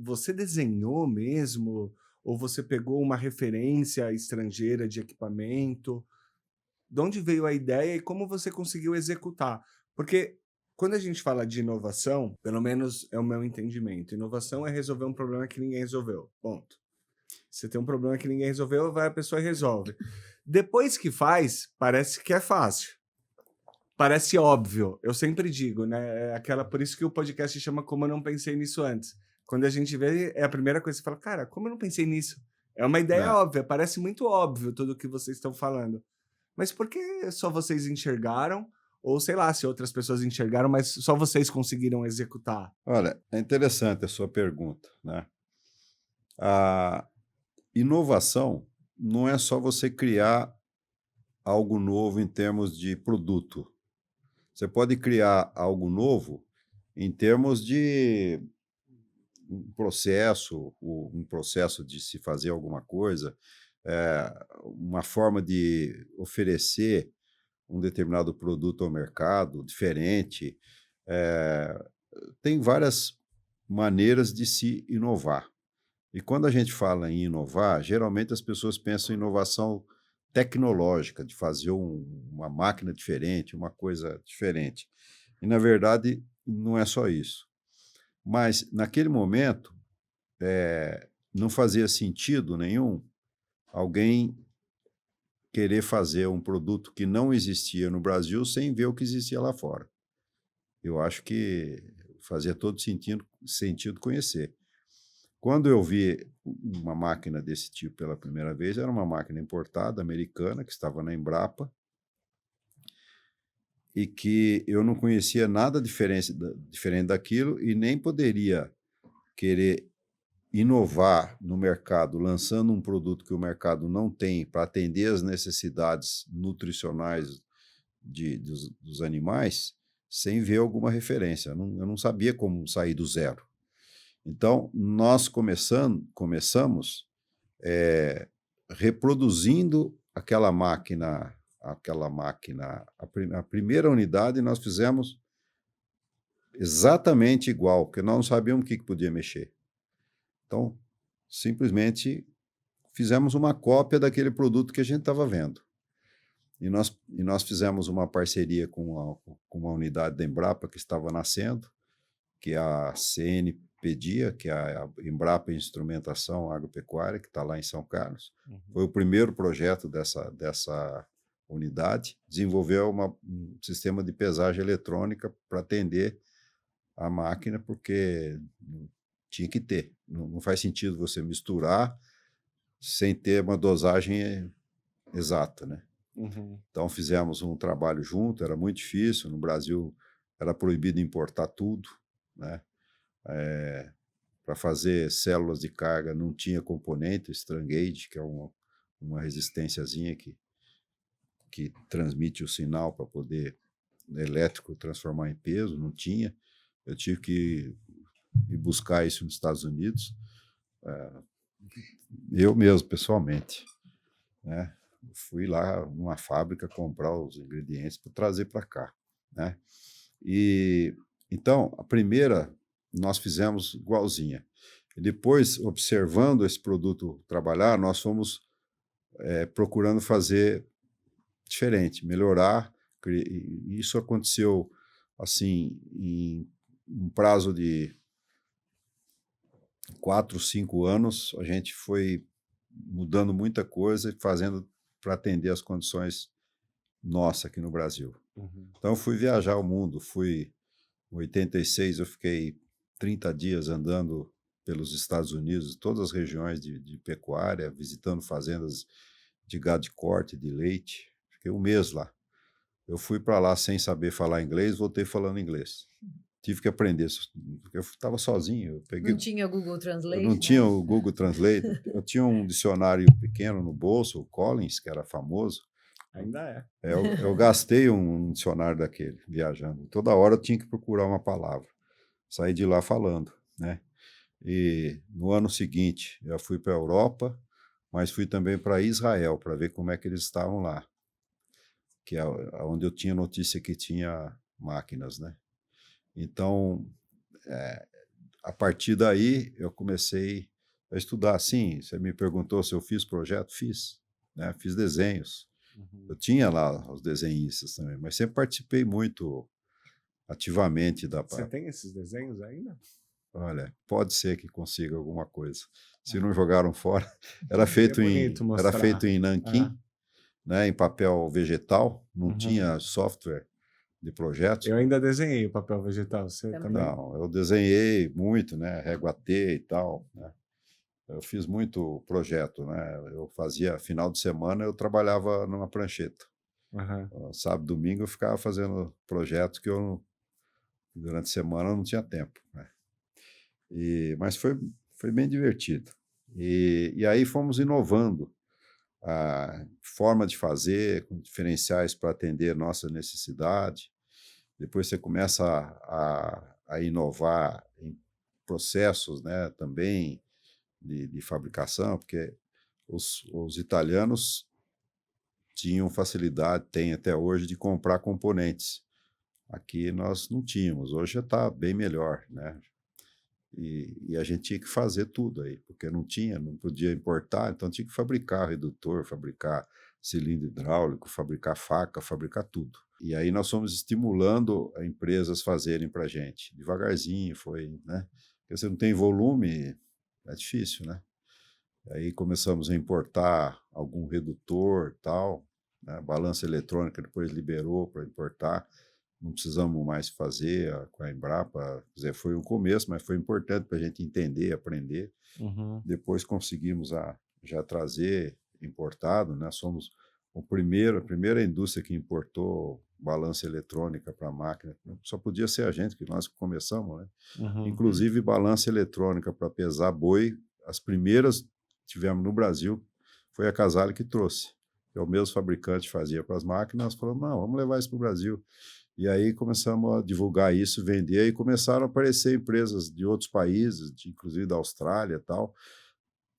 você desenhou mesmo? Ou você pegou uma referência estrangeira de equipamento? De onde veio a ideia e como você conseguiu executar? Porque quando a gente fala de inovação, pelo menos é o meu entendimento, inovação é resolver um problema que ninguém resolveu, ponto. Você tem um problema que ninguém resolveu, vai a pessoa e resolve. Depois que faz, parece que é fácil. Parece óbvio. Eu sempre digo, né? É aquela, por isso que o podcast chama Como Eu Não Pensei Nisso Antes. Quando a gente vê, é a primeira coisa que você fala, cara, como eu não pensei nisso? É uma ideia É, óbvia, parece muito óbvio tudo o que vocês estão falando. Mas por que só vocês enxergaram? Ou sei lá, se outras pessoas enxergaram, mas só vocês conseguiram executar? olha, é interessante a sua pergunta, né? A inovação não é só você criar algo novo em termos de produto. Você pode criar algo novo em termos de um processo de se fazer alguma coisa, uma forma de oferecer um determinado produto ao mercado diferente. Eh, Tem várias maneiras de se inovar. E quando a gente fala em inovar, geralmente as pessoas pensam em inovação tecnológica, de fazer uma máquina diferente, uma coisa diferente. E, na verdade, não é só isso. Mas, naquele momento, não fazia sentido nenhum alguém querer fazer um produto que não existia no Brasil sem ver o que existia lá fora. Eu acho que fazia todo sentido conhecer. Quando eu vi uma máquina desse tipo pela primeira vez, era uma máquina importada, americana, que estava na Embrapa, e que eu não conhecia nada diferente daquilo e nem poderia querer inovar no mercado, lançando um produto que o mercado não tem para atender as necessidades nutricionais dos animais, sem ver alguma referência. Eu não sabia como sair do zero. Então, nós começamos reproduzindo a primeira unidade nós fizemos exatamente igual, porque nós não sabíamos o que podia mexer. Então, simplesmente fizemos uma cópia daquele produto que a gente estava vendo. E nós fizemos uma parceria com uma unidade da Embrapa que estava nascendo, que é a CNPedia, que é a Embrapa Instrumentação Agropecuária, que está lá em São Carlos. Uhum. Foi o primeiro projeto dessa unidade. Desenvolveu um sistema de pesagem eletrônica para atender a máquina, porque tinha que ter. Não faz sentido você misturar sem ter uma dosagem exata, né? Uhum. Então fizemos um trabalho junto, era muito difícil. No Brasil era proibido importar tudo, né? Para fazer células de carga não tinha componente, strain gauge, que é uma resistênciazinha que transmite o sinal para poder elétrico transformar em peso, não tinha. Eu tive que ir buscar isso nos Estados Unidos, eu mesmo, pessoalmente, né? Fui lá numa fábrica comprar os ingredientes para trazer para cá, né? E então, a primeira nós fizemos igualzinha. E depois, observando esse produto trabalhar, nós fomos procurando fazer diferente, melhorar. E isso aconteceu assim em um prazo de 4, 5 anos. A gente foi mudando muita coisa e fazendo para atender as condições nossas aqui no Brasil. Uhum. Então, eu fui viajar o mundo. Em 86, eu fiquei 30 dias andando pelos Estados Unidos, todas as regiões de pecuária, visitando fazendas de gado de corte, de leite. Fiquei um mês lá. Eu fui para lá sem saber falar inglês, voltei falando inglês. Tive que aprender, porque eu estava sozinho. Não tinha Google Eu não Translate, tinha né? o Google Translate, eu tinha um dicionário pequeno no bolso, o Collins, que era famoso. Ainda é. Eu gastei um dicionário daquele, viajando. Toda hora eu tinha que procurar uma palavra. Saí de lá falando, né? E no ano seguinte eu fui para a Europa, mas fui também para Israel para ver como é que eles estavam lá, que é onde eu tinha notícia que tinha máquinas, né? Então, a partir daí, eu comecei a estudar. Sim, você me perguntou se eu fiz projeto? Fiz, né? Fiz desenhos. Eu Uhum. tinha lá os desenhistas também, mas sempre participei muito ativamente da... Você tem esses desenhos ainda? Olha, pode ser que consiga alguma coisa. Se não Ah, jogaram fora, seria bonito era feito mostrar. em Ah, nanquim, né, em papel vegetal, não uhum. tinha software de projetos. Eu ainda desenhei o papel vegetal, você Também. também? Não, eu desenhei muito, né, régua T e tal, né. Eu fiz muito projeto, né. Eu fazia final de semana, eu trabalhava numa prancheta. Aham. Sábado, domingo eu ficava fazendo projetos que eu durante a semana eu não tinha tempo, né. Mas foi bem divertido. E aí fomos inovando a forma de fazer, com diferenciais para atender a nossa necessidade. Depois você começa a inovar em processos, né, também de fabricação, porque os italianos tinham facilidade, têm até hoje, de comprar componentes. Aqui nós não tínhamos, hoje já está bem melhor, né? E a gente tinha que fazer tudo aí, porque não tinha, não podia importar, então tinha que fabricar redutor, fabricar cilindro hidráulico, fabricar faca, fabricar tudo. E aí nós fomos estimulando a empresas fazerem para a gente. Devagarzinho foi, né? Porque você não tem volume, é difícil, né? Aí começamos a importar algum redutor, tal, né? Balança eletrônica depois liberou para importar. Não precisamos mais fazer com a Embrapa, quer dizer, foi um começo, mas foi importante para a gente entender, aprender. Uhum. Depois conseguimos já trazer importado, né? Somos a primeira indústria que importou balança eletrônica para a máquina. Só podia ser a gente, que nós começamos, né? Uhum. Inclusive balança eletrônica para pesar boi, as primeiras que tivemos no Brasil, foi a Casale que trouxe. É o mesmo fabricante fazia para as máquinas, nós falamos, não, vamos levar isso para o Brasil. E aí começamos a divulgar isso, vender, e começaram a aparecer empresas de outros países, inclusive da Austrália e tal.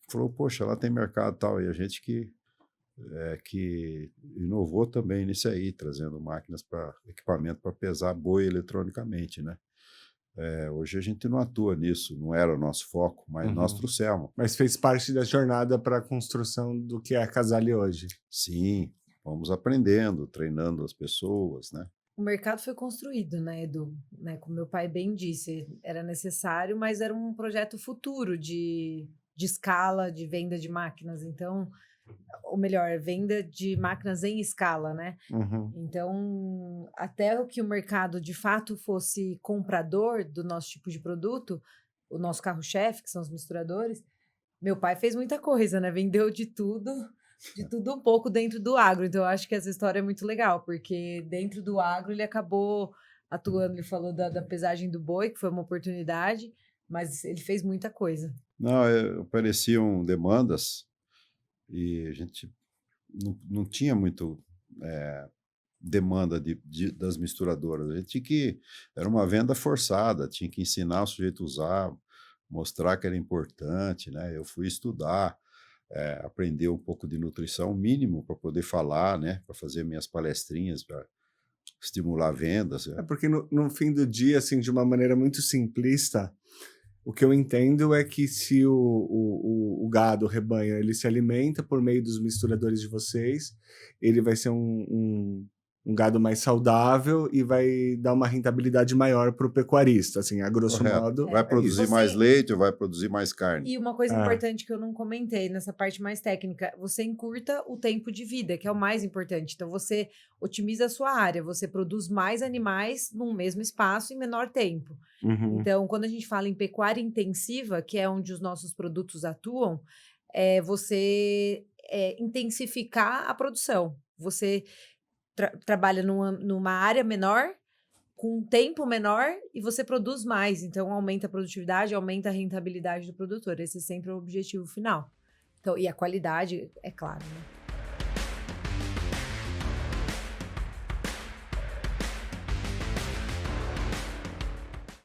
Falou, poxa, lá tem mercado e tal. E a gente que inovou também nisso aí, trazendo máquinas para equipamento para pesar boi eletronicamente, né? Hoje a gente não atua nisso, não era o nosso foco, mas nós Uhum. trouxemos. Mas fez parte da jornada para a construção do que é a Casale hoje. Sim, vamos aprendendo, treinando as pessoas, né? O mercado foi construído, né, Edu? Né, como meu pai bem disse, era necessário, mas era um projeto futuro de escala, de venda de máquinas. Então, ou melhor, venda de máquinas em escala, né? Uhum. Então, até o que o mercado de fato fosse comprador do nosso tipo de produto, o nosso carro-chefe, que são os misturadores, meu pai fez muita coisa, né? Vendeu de tudo um pouco dentro do agro. Então, eu acho que essa história é muito legal, porque dentro do agro ele acabou atuando. Ele falou da pesagem do boi, que foi uma oportunidade, mas ele fez muita coisa. Não, apareciam demandas e a gente não tinha muito demanda das misturadoras. A gente tinha que... Era uma venda forçada, tinha que ensinar o sujeito a usar, mostrar que era importante, né? Eu fui estudar, aprender um pouco de nutrição, mínimo, para poder falar, né? Para fazer minhas palestrinhas, para estimular vendas. É porque no fim do dia, assim, de uma maneira muito simplista, o que eu entendo é que se o gado, o rebanho, ele se alimenta por meio dos misturadores de vocês, ele vai ser um gado mais saudável e vai dar uma rentabilidade maior para o pecuarista, assim, a grosso Correto. modo. Vai É produzir isso. mais Você- leite ou vai produzir mais carne? E uma coisa Ah. importante que eu não comentei nessa parte mais técnica, você encurta o tempo de vida, que é o mais importante. Então, você otimiza a sua área, você produz mais animais num mesmo espaço em menor tempo. Uhum. Então, quando a gente fala em pecuária intensiva, que é onde os nossos produtos atuam, você intensificar a produção. Você trabalha numa área menor, com um tempo menor, e você produz mais. Então, aumenta a produtividade, aumenta a rentabilidade do produtor. Esse sempre é o objetivo final. Então, e a qualidade, é claro, né?